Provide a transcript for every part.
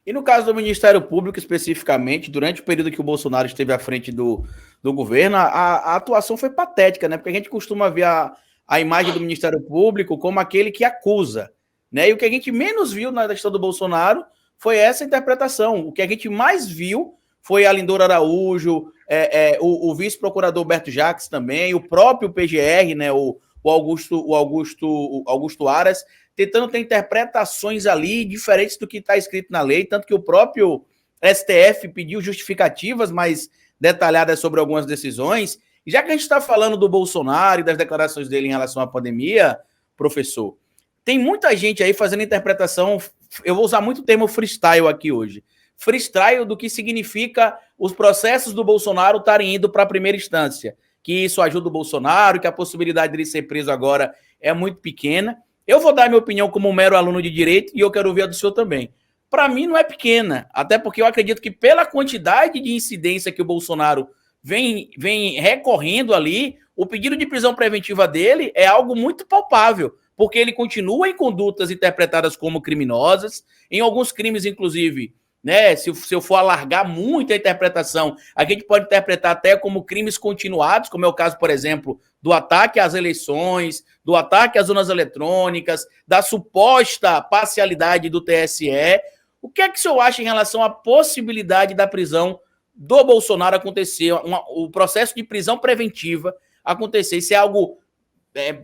E no caso do Ministério Público, especificamente, durante o período que o Bolsonaro esteve à frente do governo, a atuação foi patética, né? Porque a gente costuma ver a imagem do Ministério Público como aquele que acusa, né? E o que a gente menos viu na gestão do Bolsonaro foi essa interpretação. O que a gente mais viu foi a Lindora Araújo, o vice-procurador Berto Jacques também, o próprio PGR, né? O Augusto Aras, tentando ter interpretações ali diferentes do que está escrito na lei, tanto que o próprio STF pediu justificativas mais detalhadas sobre algumas decisões. E já que a gente está falando do Bolsonaro e das declarações dele em relação à pandemia, professor, tem muita gente aí fazendo interpretação, eu vou usar muito o termo freestyle aqui hoje, freestyle do que significa os processos do Bolsonaro estarem indo para a primeira instância, que isso ajuda o Bolsonaro, que a possibilidade dele ser preso agora é muito pequena. Eu vou dar minha opinião como um mero aluno de direito e eu quero ouvir a do senhor também. Para mim não é pequena, até porque eu acredito que pela quantidade de incidência que o Bolsonaro vem recorrendo ali, o pedido de prisão preventiva dele é algo muito palpável, porque ele continua em condutas interpretadas como criminosas, em alguns crimes, inclusive, né? Se eu for alargar muito a interpretação, a gente pode interpretar até como crimes continuados, como é o caso, por exemplo, do ataque às eleições, do ataque às urnas eletrônicas, da suposta parcialidade do TSE. O que é que o senhor acha em relação à possibilidade da prisão do Bolsonaro acontecer, o processo de prisão preventiva acontecer? Isso é algo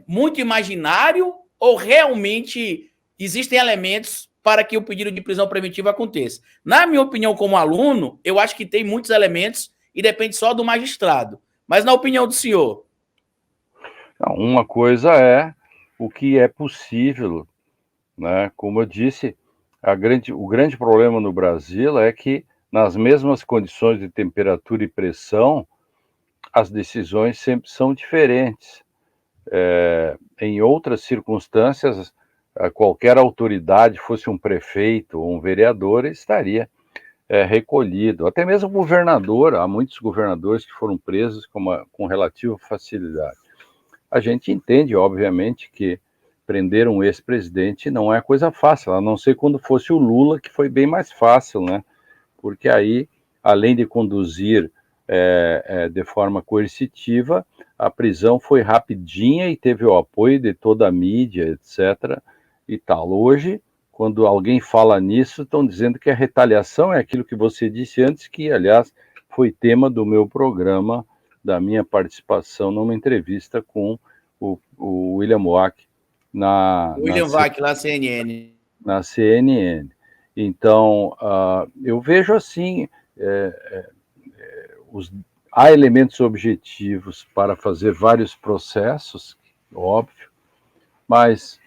muito imaginário ou realmente existem elementos para que o pedido de prisão preventiva aconteça? Na minha opinião, como aluno, eu acho que tem muitos elementos e depende só do magistrado. Mas na opinião do senhor? Uma coisa é o que é possível, né? Como eu disse, o grande problema no Brasil é que, nas mesmas condições de temperatura e pressão, as decisões sempre são diferentes. Em outras circunstâncias, qualquer autoridade, fosse um prefeito ou um vereador, estaria recolhido. Até mesmo o governador, há muitos governadores que foram presos com relativa facilidade. A gente entende, obviamente, que prender um ex-presidente não é coisa fácil, a não ser quando fosse o Lula, que foi bem mais fácil, né? Porque aí, além de conduzir de forma coercitiva, a prisão foi rapidinha e teve o apoio de toda a mídia, etc. e tal. Hoje, quando alguém fala nisso, estão dizendo que a retaliação é aquilo que você disse antes, que, aliás, foi tema do meu programa, da minha participação numa entrevista com o William Wack William Vac, lá CNN. na CNN. Então, eu vejo assim, há elementos objetivos para fazer vários processos, óbvio, mas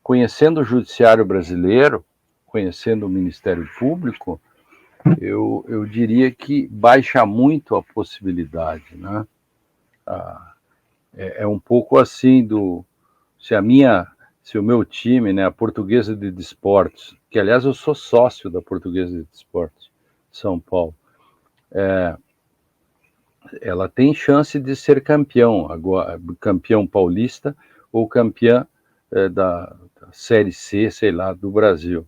conhecendo o judiciário brasileiro, conhecendo o Ministério Público, eu diria que baixa muito a possibilidade, né? É um pouco assim se o meu time, né, a Portuguesa de Desportos, que aliás eu sou sócio da Portuguesa de Desportos de São Paulo, ela tem chance de ser campeão, agora, campeão paulista ou campeã da Série C, sei lá, do Brasil.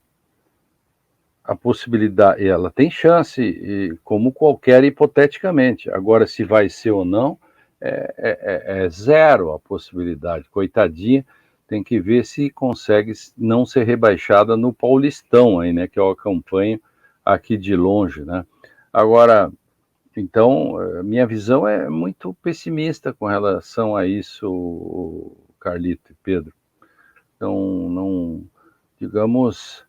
A possibilidade, ela tem chance, como qualquer hipoteticamente. Agora, se vai ser ou não, é zero a possibilidade. Coitadinha, tem que ver se consegue não ser rebaixada no Paulistão, aí, né, que eu acompanho aqui de longe, né? Agora, então, minha visão é muito pessimista com relação a isso, Carlito e Pedro. Então, não, digamos,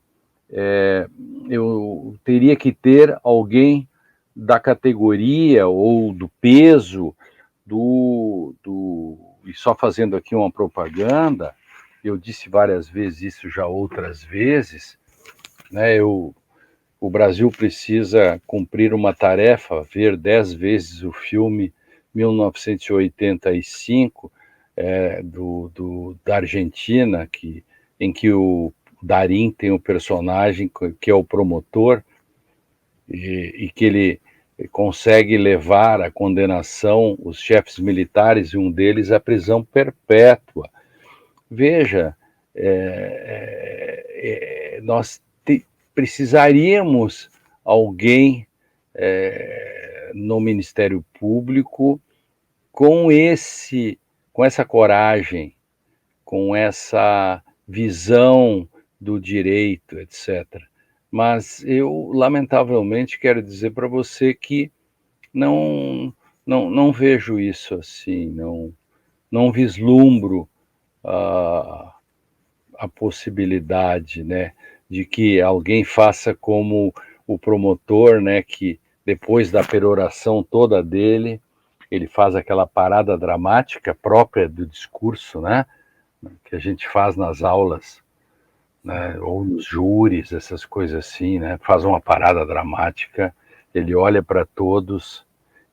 eu teria que ter alguém da categoria ou do peso e só fazendo aqui uma propaganda, eu disse várias vezes isso já outras vezes, né? O Brasil precisa cumprir uma tarefa, ver 10 vezes o filme 1985 da Argentina, em que o Darín tem um personagem que é o promotor e que ele consegue levar à condenação os chefes militares e um deles à prisão perpétua. Veja, nós precisaríamos alguém no Ministério Público com essa coragem, com essa visão do direito, etc. Mas eu, lamentavelmente, quero dizer para você que não vejo isso assim, não vislumbro a possibilidade, né, de que alguém faça como o promotor, né, que depois da peroração toda dele, ele faz aquela parada dramática própria do discurso, né, que a gente faz nas aulas, né, ou nos júris, essas coisas assim, né, faz uma parada dramática, ele olha para todos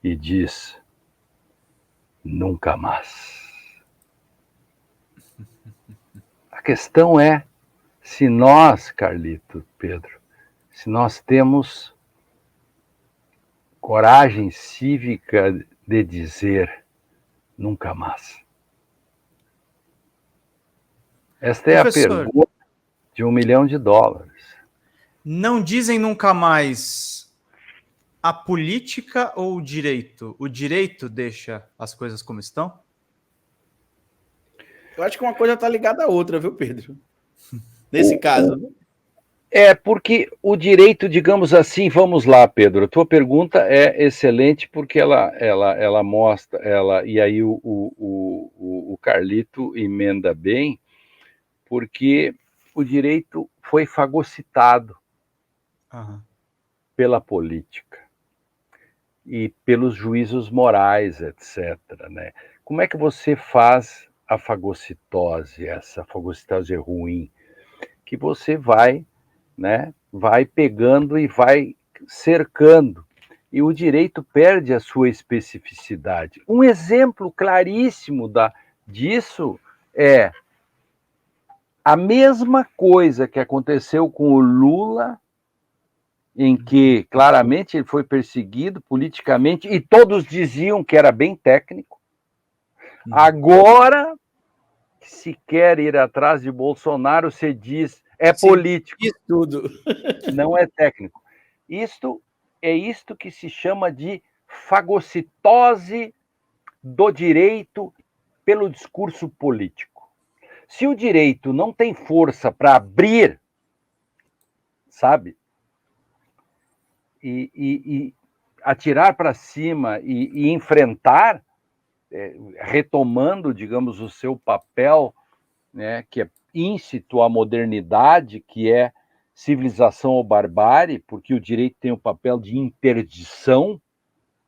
e diz: nunca mais. A questão é se nós, Carlito, Pedro, se nós temos coragem cívica de dizer nunca mais. Esta é Professor, a pergunta de $1 milhão. Não dizem nunca mais a política ou o direito? O direito deixa as coisas como estão? Eu acho que uma coisa está ligada à outra, viu, Pedro? Nesse caso. Porque o direito, digamos assim, vamos lá, Pedro, a tua pergunta é excelente porque ela mostra, e aí o Carlito emenda bem, porque o direito foi fagocitado pela política e pelos juízos morais, etc., né? Como é que você faz a fagocitose, essa fagocitose ruim? Que você vai, né, vai pegando e vai cercando, e o direito perde a sua especificidade. Um exemplo claríssimo disso é a mesma coisa que aconteceu com o Lula, em que claramente ele foi perseguido politicamente e todos diziam que era bem técnico. Agora, se quer ir atrás de Bolsonaro, você diz é político. Isso tudo. Não é técnico. Isto que se chama de fagocitose do direito pelo discurso político. Se o direito não tem força para abrir, sabe, e atirar para cima e enfrentar, retomando, digamos, o seu papel, né, que é íncito à modernidade, que é civilização ou barbárie, porque o direito tem o papel de interdição,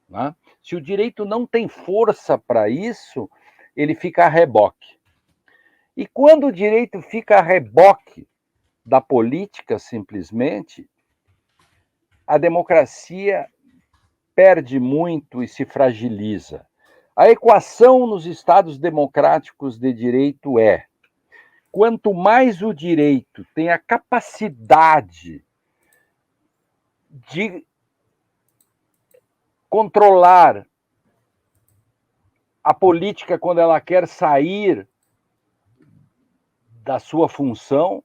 né? Se o direito não tem força para isso, ele fica a reboque. E quando o direito fica a reboque da política, simplesmente, a democracia perde muito e se fragiliza. A equação nos Estados democráticos de direito é: quanto mais o direito tem a capacidade de controlar a política quando ela quer sair da sua função,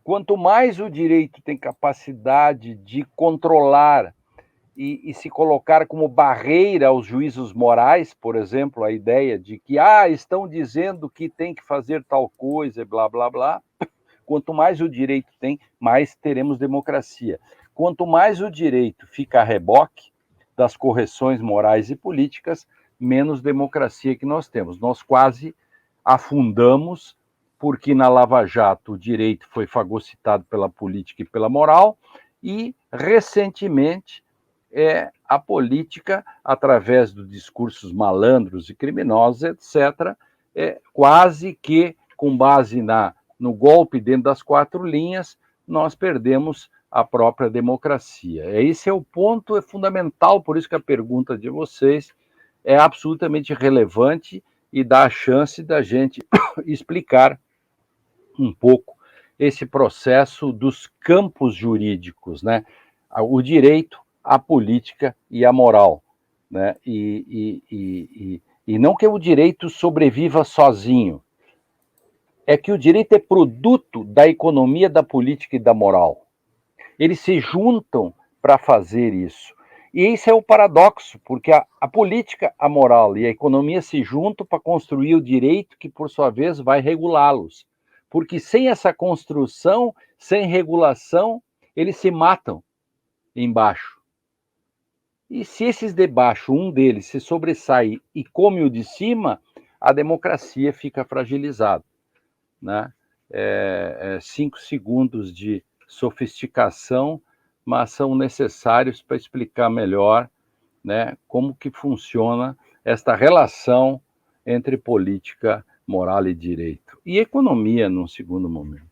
quanto mais o direito tem capacidade de controlar e se colocar como barreira aos juízos morais, por exemplo, a ideia de que estão dizendo que tem que fazer tal coisa, blá, blá, blá. Quanto mais o direito tem, mais teremos democracia. Quanto mais o direito fica a reboque das correções morais e políticas, menos democracia que nós temos. Nós quase afundamos, porque na Lava Jato o direito foi fagocitado pela política e pela moral, e recentemente a política, através dos discursos malandros e criminosos, etc., quase que, com base no golpe dentro das 4 linhas, nós perdemos a própria democracia. Esse é o ponto, é fundamental, por isso que a pergunta de vocês é absolutamente relevante e dá a chance da gente explicar um pouco esse processo dos campos jurídicos, né? O direito, a política e a moral, né? E não que o direito sobreviva sozinho, é que o direito é produto da economia, da política e da moral. eles se juntam para fazer isso. E esse é o paradoxo, porque a política, a moral e a economia se juntam para construir o direito que, por sua vez, vai regulá-los. Porque sem essa construção, sem regulação, eles se matam embaixo. E se esses de baixo, um deles, se sobressai e come o de cima, a democracia fica fragilizada, né? 5 segundos de sofisticação, mas são necessários para explicar melhor, né, como que funciona esta relação entre política, moral e direito. E economia, num segundo momento.